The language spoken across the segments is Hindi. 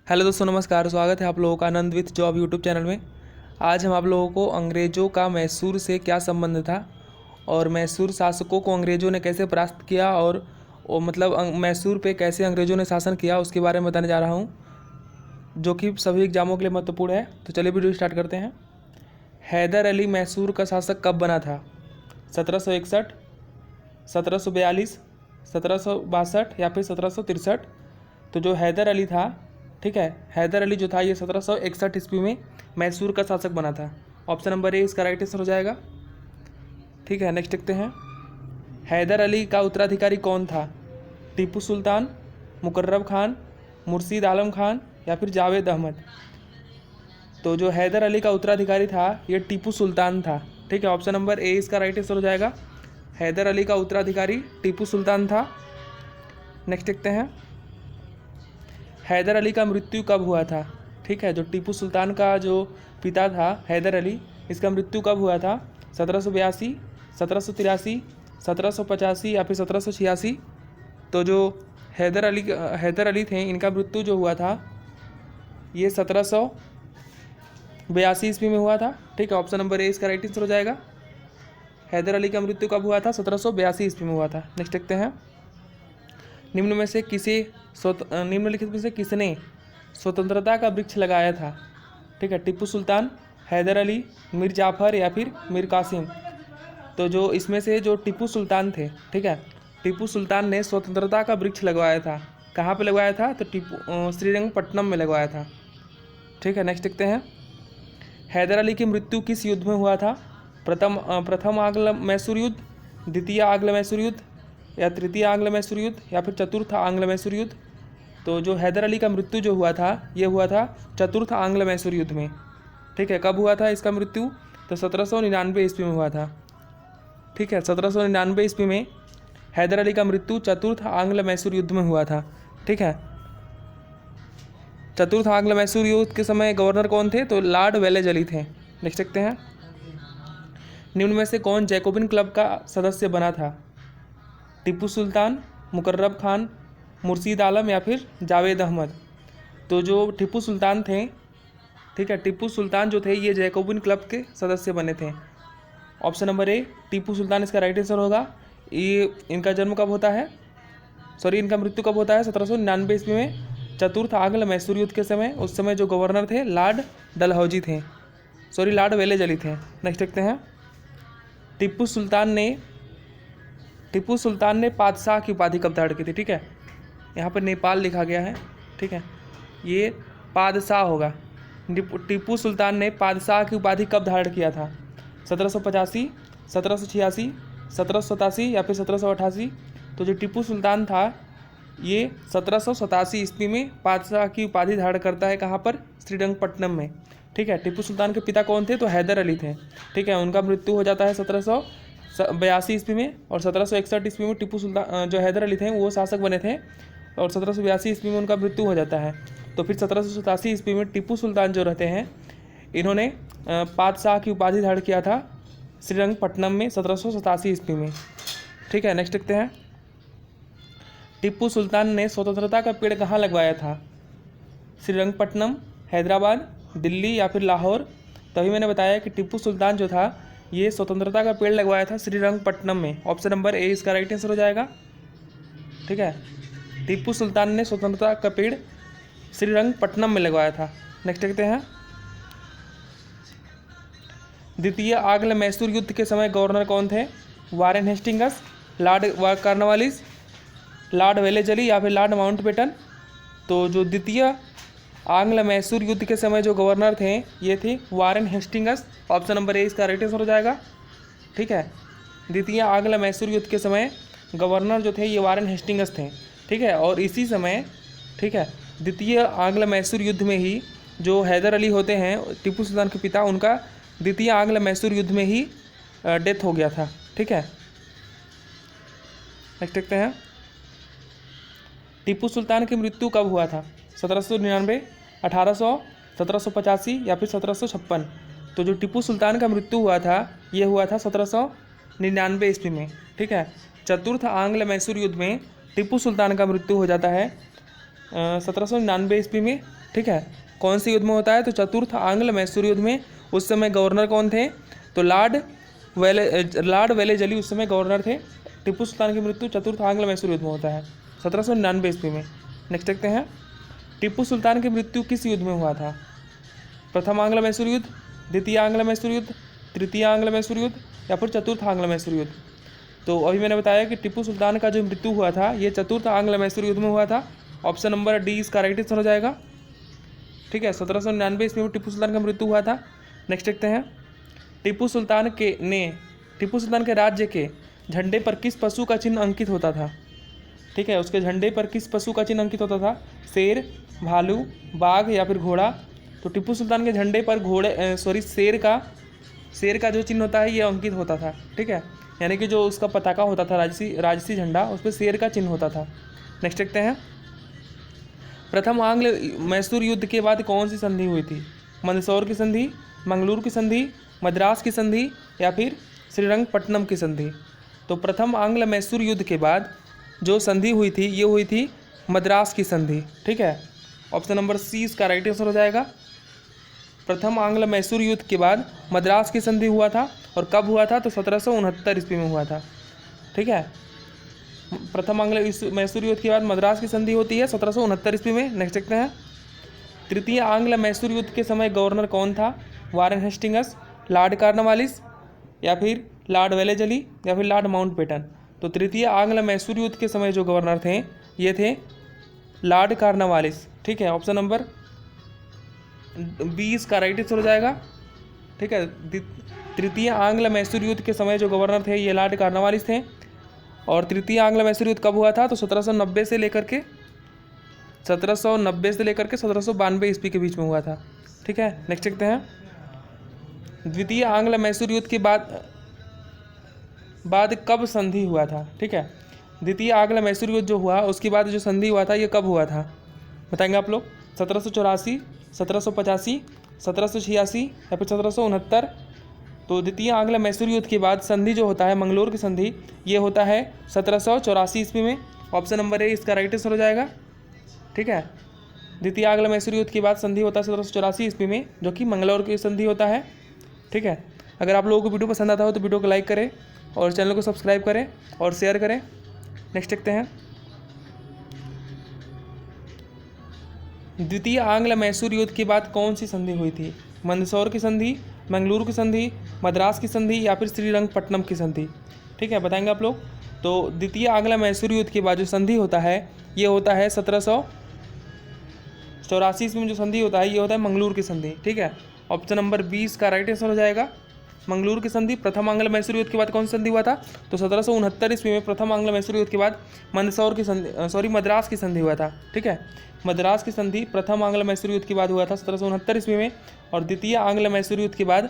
हेलो दोस्तों, नमस्कार। स्वागत है आप लोगों का आनंद विथ जॉब यूट्यूब चैनल में। आज हम आप लोगों को अंग्रेज़ों का मैसूर से क्या संबंध था और मैसूर शासकों को अंग्रेज़ों ने कैसे परास्त किया और मतलब मैसूर पे कैसे अंग्रेज़ों ने शासन किया उसके बारे में बताने जा रहा हूँ, जो कि सभी एग्जामों के लिए महत्वपूर्ण है। तो चलिए वीडियो स्टार्ट करते हैं। हैदर अली मैसूर का शासक कब बना था? 1761, 1742, 1762 या फिर 1763। तो जो हैदर अली था, ठीक है, हैदर अली जो था ये 1761 ईस्वी में मैसूर का शासक बना था। ऑप्शन नंबर ए इसका राइट आंसर हो जाएगा। ठीक है, नेक्स्ट देखते हैं। हैदर अली का उत्तराधिकारी कौन था? टीपू सुल्तान, मुकर्रब खान, मुर्शीद आलम खान या फिर जावेद अहमद। तो जो हैदर अली का उत्तराधिकारी था ये टीपू सुल्तान था। ठीक है, ऑप्शन नंबर ए इसका राइट आंसर हो जाएगा। हैदर अली का उत्तराधिकारी टीपू सुल्तान था। नेक्स्ट देखते हैं। हैदर अली का मृत्यु कब हुआ था? ठीक है, जो टीपू सुल्तान का जो पिता था हैदर अली, इसका मृत्यु कब हुआ था? 1782, 1783, 1785 या फिर 1786। तो जो हैदर अली थे, इनका मृत्यु जो हुआ था ये 1782 ईस्वी में हुआ था। ठीक है, ऑप्शन नंबर ए इसका राइट आंसर हो जाएगा। हैदर अली का मृत्यु कब हुआ था? 1782 ईस्वी में हुआ था। नेक्स्ट देखते हैं। निम्नलिखित में से किसने स्वतंत्रता का वृक्ष लगाया था? ठीक है, टीपू सुल्तान, हैदर अली, मीर जाफ़र या फिर मीर कासिम। तो जो इसमें से जो टीपू सुल्तान थे, ठीक है, टीपू सुल्तान ने स्वतंत्रता का वृक्ष लगवाया था। कहाँ पे लगवाया था? तो श्रीरंगपट्टनम में लगवाया था। ठीक है, नेक्स्ट देखते हैं। हैदर अली की मृत्यु किस युद्ध में हुआ था? प्रथम आंग्ल मैसूर युद्ध, द्वितीय आंग्ल मैसूर युद्ध या तृतीय आंग्ल मैसूर युद्ध या फिर चतुर्थ आंग्ल मैसूर युद्ध। तो जो हैदर अली का मृत्यु जो हुआ था ये हुआ था चतुर्थ आंग्ल मैसूर युद्ध में। ठीक है, कब हुआ था इसका मृत्यु? तो 1799 ईस्वी में हुआ था। ठीक है, 1799 ईस्वी में हैदर अली का मृत्यु चतुर्थ आंग्ल मैसूर युद्ध में हुआ था। ठीक है, चतुर्थ आंग्ल मैसूर युद्ध के समय गवर्नर कौन थे? तो लॉर्ड वेलेस्ली थे। नेक्स्ट देखते हैं। निम्न में से कौन जैकोबिन क्लब का सदस्य बना था? टीपू सुल्तान, मुकर्रब खान, मुर्शीद आलम या फिर जावेद अहमद। तो जो टीपू सुल्तान थे, ठीक है, टीपू सुल्तान जो थे ये जैकोबिन क्लब के सदस्य बने थे। Option number A Tipu Sultan इसका राइट आंसर होगा। ये इनका जन्म कब होता है, इनका मृत्यु कब होता है? 1799 ईस्वी में चतुर्थ आंग्ल मैसूर युद्ध के समय। उस समय जो गवर्नर थे लॉर्ड डलहौजी थे, लॉर्ड वेलेस्ली थे। नेक्स्ट देखते हैं। टीपू सुल्तान ने पातशाह की उपाधि कब धारण की थी? ठीक है, यहाँ पर नेपाल लिखा गया है। ठीक है, ये पादशाह होगा। टीपू सुल्तान ने पादशाह की उपाधि कब धारण किया था? 1785, 1786, 1787 या फिर 1788। तो जो टीपू सुल्तान था ये 1787 ईस्वी में पादशाह की उपाधि धारण करता है। कहाँ पर? श्रीरंगपट्टनम में। ठीक है, टीपू सुल्तान के पिता कौन थे? तो हैदर अली थे। ठीक है, उनका मृत्यु हो जाता है 1782 ईस्वी में और 1761 ईस्वी में टीपू सुल्तान जो हैदर अली थे वो शासक बने थे और 1782 ईस्वी में उनका मृत्यु हो जाता है। तो फिर 1787 ईस्वी में टीपू सुल्तान जो रहते हैं इन्होंने पातशाह की उपाधि धारण किया था श्रीरंगपट्टनम में 1787 ईस्वी में। ठीक है, नेक्स्ट देखते हैं। टीपू सुल्तान ने स्वतंत्रता का पेड़ कहाँ लगवाया था? श्रीरंगपट्टनम, हैदराबाद, दिल्ली या फिर लाहौर। तभी मैंने बताया कि टीपू सुल्तान जो था ये स्वतंत्रता का पेड़ लगवाया था श्रीरंगपट्टनम में। ऑप्शन नंबर ए इसका राइट आंसर हो जाएगा। ठीक है, टीपू सुल्तान ने स्वतंत्रता का पेड़ श्रीरंगपट्टनम में लगवाया था। नेक्स्ट देखते हैं। द्वितीय आंग्ल मैसूर युद्ध के समय गवर्नर कौन थे? Warren Hastings, Lord Cornwallis, Lord Wellesley या फिर लॉर्ड माउंटबेटन। तो जो द्वितीय आंग्ल मैसूर युद्ध के समय जो गवर्नर थे ये थे Warren Hastings. Option number A इसका राइट आंसर हो जाएगा। ठीक है, द्वितीय आंग्ल मैसूर युद्ध के समय गवर्नर जो थे ये वारेन हेस्टिंग्स थे। ठीक है, और इसी समय, ठीक है, द्वितीय आंग्ल मैसूर युद्ध में ही जो हैदर अली होते हैं टीपू सुल्तान के पिता, उनका द्वितीय आंग्ल मैसूर युद्ध में ही डेथ हो गया था। ठीक है, नेक्स्ट देखते हैं। टीपू सुल्तान की मृत्यु कब हुआ था? 1799, 1800, 1785 या फिर 1756। तो जो टीपू सुल्तान का मृत्यु हुआ था ये हुआ था 1799 ईस्वी में। ठीक है, चतुर्थ आंग्ल मैसूर युद्ध में टीपू सुल्तान का मृत्यु हो जाता है 1799 ईस्वी में ठीक है। कौन से युद्ध में होता है? तो चतुर्थ आंग्ल मैसूर युद्ध में। उस समय गवर्नर कौन थे? तो लॉर्ड वेलेजली उस समय गवर्नर थे। टीपू सुल्तान की मृत्यु चतुर्थ आंग्ल मैसूर युद्ध में होता है 1799 ईस्वी में। नेक्स्ट देखते हैं, टीपू सुल्तान की मृत्यु किस युद्ध में हुआ था? प्रथम आंग्ल मैसूर युद्ध, द्वितीय आंग्ल मैसूर युद्ध, तृतीय आंग्ल मैसूर युद्ध या फिर चतुर्थ आंग्ल मैसूर युद्ध? तो अभी मैंने बताया कि टीपू सुल्तान का जो मृत्यु हुआ था ये चतुर्थ आंग्ल मैसूर युद्ध में हुआ था। ऑप्शन नंबर डी इसका राइट आंसर हो जाएगा। ठीक है, 1799 ईस्वी में टीपू सुल्तान का मृत्यु हुआ था। नेक्स्ट देखते हैं, टीपू सुल्तान के राज्य के झंडे पर किस पशु का चिन्ह अंकित होता था? ठीक है, उसके झंडे पर किस पशु का चिन्ह अंकित होता था? शेर, भालू, बाघ या फिर घोड़ा? तो टीपू सुल्तान के झंडे पर शेर का जो चिन्ह होता है ये अंकित होता था। ठीक है, यानी कि जो उसका पताका होता था राजसी झंडा, उस पर शेर का चिन्ह होता था। नेक्स्ट देखते हैं, प्रथम आंग्ल मैसूर युद्ध के बाद कौन सी संधि हुई थी? मंदसौर की संधि, मंगलूर की संधि, मद्रास की संधि या फिर श्रीरंगपट्टनम की संधि? तो प्रथम आंग्ल मैसूर युद्ध के बाद जो संधि हुई थी ये हुई थी मद्रास की संधि। ठीक है, ऑप्शन नंबर सी इसका राइट आंसर हो जाएगा। प्रथम आंग्ल मैसूर युद्ध के बाद मद्रास की संधि हुआ था और कब हुआ था? तो 1769 ईस्वी में हुआ था। ठीक है, प्रथम आंग्ल मैसूर युद्ध के बाद मद्रास की संधि होती है 1769 ईस्वी में। नेक्स्ट देखते हैं, तृतीय आंग्ल मैसूर युद्ध के समय गवर्नर कौन था? वारेन हेस्टिंग्स, लॉर्ड कॉर्नवालिस या फिर लॉर्ड वेलेजली या फिर लॉर्ड माउंटबेटन? तो तृतीय आंग्ल मैसूर युद्ध के समय जो गवर्नर थे ये थे लॉर्ड कॉर्नवालिस। ठीक है, ऑप्शन नंबर 20 का राइट आंसर हो जाएगा। ठीक है, तृतीय आंग्ल मैसूर युद्ध के समय जो गवर्नर थे ये लॉर्ड कॉर्नवालिस थे। और तृतीय आंग्ल मैसूर युद्ध कब हुआ था? तो 1790 से लेकर के 1792 ईस्वी के बीच में हुआ था। ठीक है, नेक्स्ट देखते हैं, द्वितीय आंग्ल मैसूर युद्ध के बाद कब संधि हुआ था? ठीक है, द्वितीय आंग्ल मैसूर युद्ध जो हुआ उसके बाद जो संधि हुआ था ये कब हुआ था बताएंगे आप लोग? 1784, 1785, 1786 या फिर 1769? तो द्वितीय आंग्ल मैसूर युद्ध के बाद संधि जो होता है मंगलोर की संधि ये होता है 1784 ईस्वी में। ऑप्शन नंबर ए इसका राइट आंसर हो जाएगा। ठीक है, द्वितीय आंग्ल मैसूर युद्ध के बाद संधि होता है 1784 ईस्वी में जो कि मंगलोर की संधि होता है। ठीक है, अगर आप लोगों को वीडियो पसंद आता हो तो वीडियो को लाइक करें और चैनल को सब्सक्राइब करें और शेयर करें। नेक्स्ट देखते हैं, द्वितीय आंग्ल मैसूर युद्ध के बाद कौन सी संधि हुई थी? मंदसौर की संधि, मंगलूर की संधि, मद्रास की संधि या फिर श्रीरंगपट्टनम की संधि? ठीक है, बताएंगे आप लोग। तो द्वितीय आंग्ल मैसूर युद्ध के बाद जो संधि होता है ये होता है 1784 ईस्वी में जो संधि होता है ये होता है मंगलूर की संधि। ठीक है, ऑप्शन नंबर 20 का राइट आंसर हो जाएगा। मंगलूर की संधि प्रथम आंग्ल मैसूर युद्ध के बाद कौन सी संधि हुआ था? तो 1769 ईस्वी में प्रथम आंग्ल मैसूर युद्ध के बाद मद्रास की संधि हुआ था। ठीक है, मद्रास की संधि प्रथम आंग्ल मैसूर युद्ध के बाद हुआ था 1769 ईस्वी में। और द्वितीय आंग्ल मैसूर युद्ध के बाद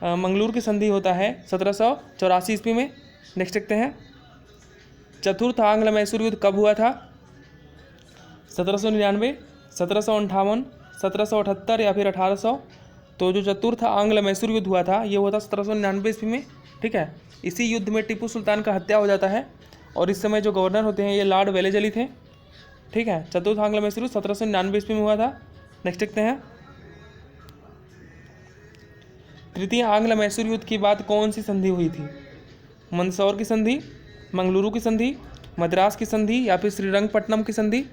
मंगलूर की संधि होता है 1784 ईस्वी में। नेक्स्ट देखते हैं, चतुर्थ आंग्ल मैसूर युद्ध कब हुआ था? 1799, 1758, 1778 या फिर 1800? तो जो चतुर्थ आंग्ल मैसूर युद्ध हुआ था ये हुआ था 1799 ईस्वी में। ठीक है, इसी युद्ध में टीपू सुल्तान का हत्या हो जाता है और इस समय जो गवर्नर होते हैं ये लॉर्ड वेलेजली थे। ठीक है, चतुर्थ आंग्ल मैसूर युद्ध 1799 ईस्वी में हुआ था। नेक्स्ट देखते हैं, तृतीय आंग्ल मैसूर युद्ध के बाद कौन सी संधि हुई थी? मंदसौर की संधि, मंगलुरु की संधि, मद्रास की संधि या फिर श्रीरंगपट्टनम की संधि?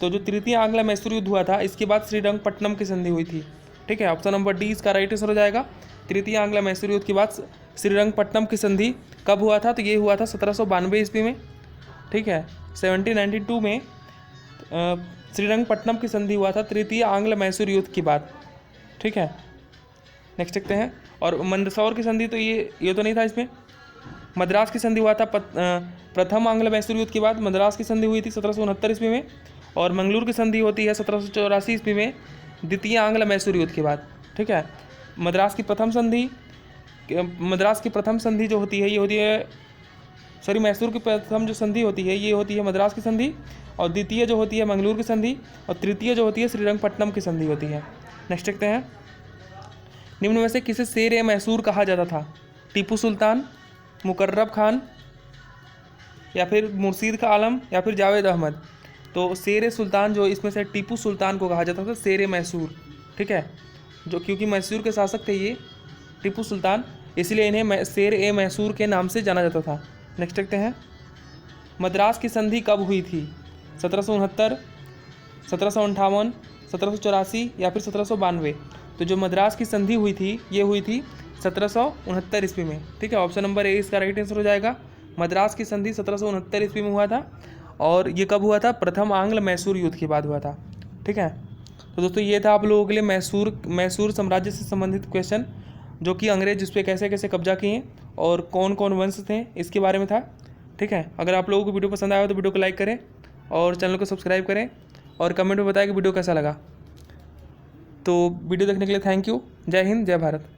तो जो तृतीय आंग्ल मैसूर युद्ध हुआ था इसके बाद श्रीरंगपट्टनम की संधि हुई थी। ठीक है, ऑप्शन नंबर डी इसका राइट आंसर हो जाएगा। तृतीय आंग्ल मैसूर युद्ध के बाद श्रीरंगपट्टनम की संधि कब हुआ था? तो ये हुआ था 1792 ईस्वी में। ठीक है, 1792 में श्रीरंगपट्टनम की संधि हुआ था तृतीय आंग्ल मैसूर युद्ध के बाद। ठीक है, नेक्स्ट देखते हैं, और मंदसौर की संधि तो ये तो नहीं था इसमें। मद्रास की संधि हुआ था प्रथम आंग्ल मैसूर युद्ध के बाद मद्रास की संधि हुई थी 1769 ईस्वी में। और मंगलूर की संधि होती है 1784 ईस्वी में द्वितीय आंग्ल मैसूर युद्ध के बाद। ठीक है, मद्रास की प्रथम संधि जो होती है ये होती है मैसूर की प्रथम जो संधि होती है ये होती है मद्रास की संधि, और द्वितीय जो होती है मंगलूर की संधि, और तृतीय जो होती है श्रीरंगपट्टनम की संधि होती है। नेक्स्ट देखते हैं, निम्न में से किसे शेर ए मैसूर कहा जाता था? टीपू सुल्तान, मुकर्रब खान या फिर मुर्शीद का आलम या फिर जावेद अहमद? तो शेर सुल्तान जो इसमें से टीपू सुल्तान को कहा जाता था शेर मैसूर, ठीक है, जो क्योंकि मैसूर के शासक थे ये टीपू सुल्तान, इसलिए इन्हें शेर ए मैसूर के नाम से जाना जाता था। नेक्स्ट देखते हैं, मद्रास की संधि कब हुई थी? 1769, 1758, 1784 या फिर 1792? तो जो मद्रास की संधि हुई थी ये हुई थी 1769 ईस्वी में, ठीक है। ऑप्शन नंबर ए इसका राइट आंसर हो जाएगा। मद्रास की संधि 1769 ईस्वी में हुआ था और ये कब हुआ था? प्रथम आंग्ल मैसूर युद्ध के बाद हुआ था, ठीक है। तो दोस्तों ये था आप लोगों के लिए मैसूर साम्राज्य से संबंधित क्वेश्चन, जो कि अंग्रेज इस पर कैसे कैसे कब्जा किए और कौन कौन वंश थे इसके बारे में था, ठीक है। अगर आप लोगों को वीडियो पसंद आया हो तो वीडियो को लाइक करें और चैनल को सब्सक्राइब करें और कमेंट में बताएं कि वीडियो कैसा लगा। तो वीडियो देखने के लिए थैंक यू। जय हिंद, जय भारत।